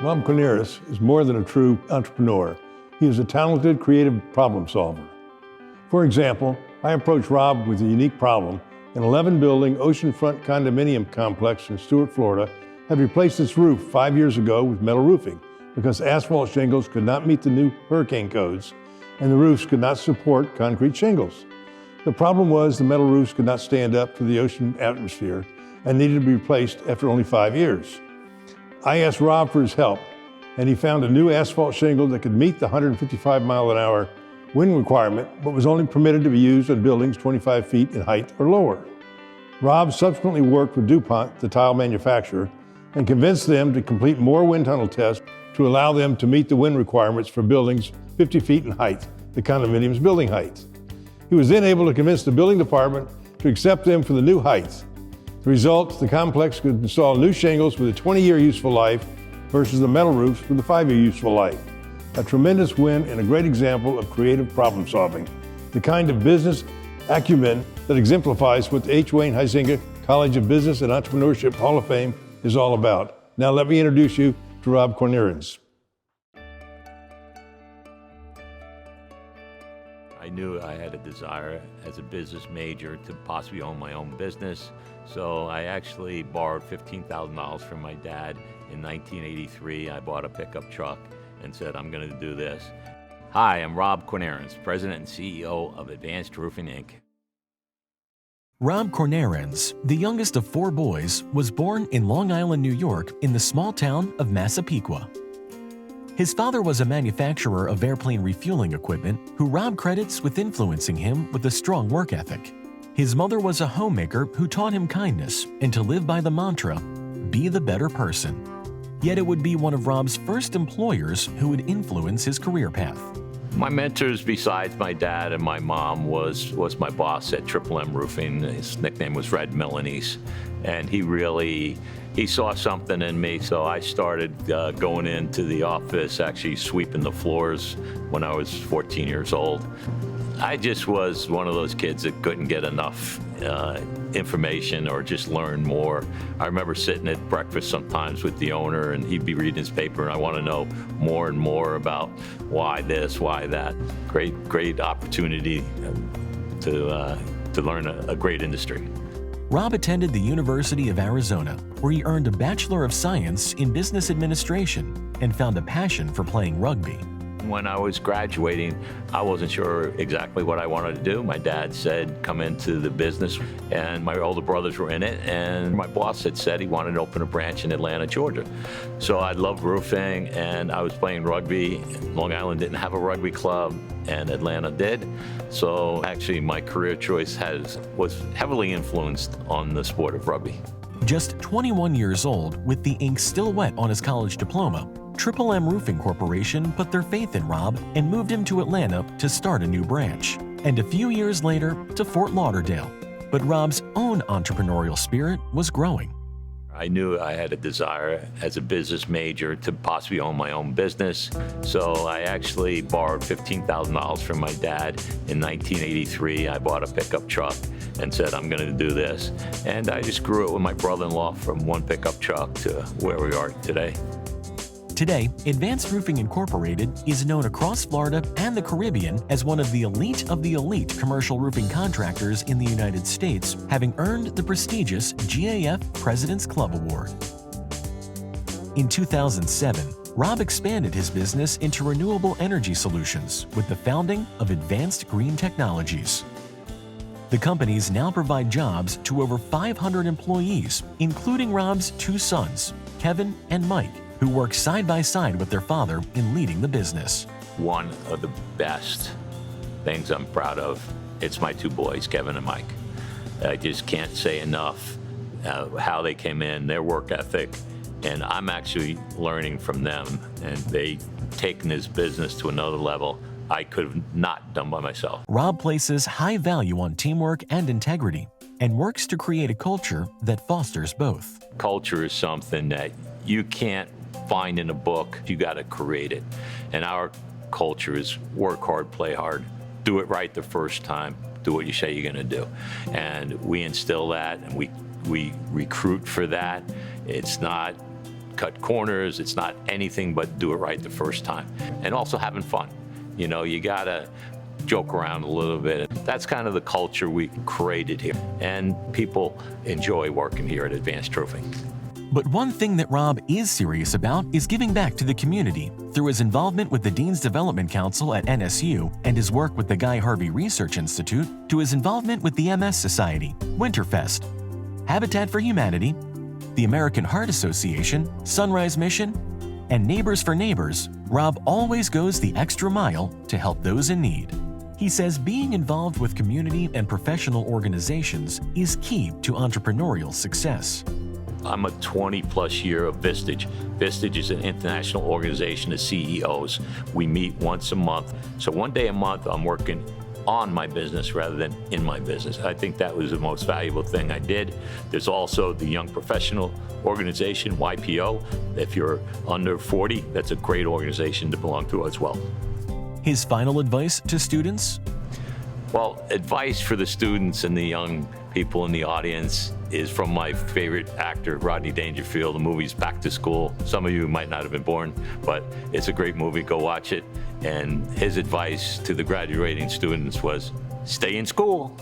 Rob Kornahrens is more than a true entrepreneur. He is a talented, creative problem solver. For example, I approached Rob with a unique problem. An 11-building oceanfront condominium complex in Stuart, Florida, had replaced its roof 5 years ago with metal roofing because asphalt shingles could not meet the new hurricane codes, and the roofs could not support concrete shingles. The problem was the metal roofs could not stand up to the ocean atmosphere and needed to be replaced after only 5 years. I asked Rob for his help, and he found a new asphalt shingle that could meet the 155-mile-an-hour wind requirement, but was only permitted to be used on buildings 25 feet in height or lower. Rob subsequently worked with DuPont, the tile manufacturer, and convinced them to complete more wind tunnel tests to allow them to meet the wind requirements for buildings 50 feet in height, the condominium's building height. He was then able to convince the building department to accept them for the new height. The result, the complex could install new shingles with a 20-year useful life versus the metal roofs with a 5-year useful life. A tremendous win and a great example of creative problem solving, the kind of business acumen that exemplifies what the H. Wayne Huizenga College of Business and Entrepreneurship Hall of Fame is all about. Now let me introduce you to Rob Kornahrens. I knew I had a desire as a business major to possibly own my own business, so I actually borrowed $15,000 from my dad. In 1983, I bought a pickup truck and said, I'm going to do this. Hi, I'm Rob Kornahrens, President and CEO of Advanced Roofing, Inc. Rob Kornahrens, the youngest of 4 boys, was born in Long Island, New York, in the small town of Massapequa. His father was a manufacturer of airplane refueling equipment who Rob credits with influencing him with a strong work ethic. His mother was a homemaker who taught him kindness and to live by the mantra, be the better person. Yet it would be one of Rob's first employers who would influence his career path. My mentors, besides my dad and my mom, was my boss at M Roofing. His nickname was Red Milanese, and he saw something in me, so I started going into the office, actually sweeping the floors when I was 14 years old. I just was one of those kids that couldn't get enough information or just learn more. I remember sitting at breakfast sometimes with the owner, and he'd be reading his paper, and I want to know more and more about why this, why that. Great opportunity to learn a great industry. Rob attended the University of Arizona, where he earned a Bachelor of Science in Business Administration and found a passion for playing rugby. When I was graduating, I wasn't sure exactly what I wanted to do. My dad said, come into the business, and my older brothers were in it, and my boss had said he wanted to open a branch in Atlanta, Georgia. So I loved roofing, and I was playing rugby. Long Island didn't have a rugby club, and Atlanta did. So actually my career choice was heavily influenced on the sport of rugby. Just 21 years old, with the ink still wet on his college diploma, M Roofing Corporation put their faith in Rob and moved him to Atlanta to start a new branch, and a few years later to Fort Lauderdale. But Rob's own entrepreneurial spirit was growing. I knew I had a desire as a business major to possibly own my own business, so I actually borrowed $15,000 from my dad. In 1983, I bought a pickup truck and said, I'm going to do this. And I just grew it with my brother-in-law from one pickup truck to where we are today. Today, Advanced Roofing Incorporated is known across Florida and the Caribbean as one of the elite commercial roofing contractors in the United States, having earned the prestigious GAF President's Club Award. In 2007, Rob expanded his business into renewable energy solutions with the founding of Advanced Green Technologies. The companies now provide jobs to over 500 employees, including Rob's 2 sons, Kevin and Mike, who work side by side with their father in leading the business. One of the best things I'm proud of, it's my 2 boys, Kevin and Mike. I just can't say enough how they came in, their work ethic, and I'm actually learning from them, and they've taken this business to another level I could have not done by myself. Rob places high value on teamwork and integrity and works to create a culture that fosters both. Culture is something that you can't find in a book, you got to create it. And our culture is work hard, play hard, do it right the first time, do what you say you're going to do. And we instill that, and we recruit for that. It's not cut corners. It's not anything but do it right the first time. And also having fun. You know, you gotta joke around a little bit. That's kind of the culture we created here. And people enjoy working here at Advanced Roofing. But one thing that Rob is serious about is giving back to the community through his involvement with the Dean's Development Council at NSU and his work with the Guy Harvey Research Institute to his involvement with the MS Society, Winterfest, Habitat for Humanity, the American Heart Association, Sunrise Mission, and Neighbors for Neighbors. Rob always goes the extra mile to help those in need. He says being involved with community and professional organizations is key to entrepreneurial success. I'm a 20-plus year of Vistage. Vistage is an international organization of CEOs. We meet once a month. So one day a month, I'm working on my business rather than in my business. I think that was the most valuable thing I did. There's also the Young Professional Organization, YPO. If you're under 40, that's a great organization to belong to as well. His final advice to students? Well, advice for the students and the young people in the audience is from my favorite actor, Rodney Dangerfield. The movie's Back to School. Some of you might not have been born, but it's a great movie. Go watch it. And his advice to the graduating students was, stay in school.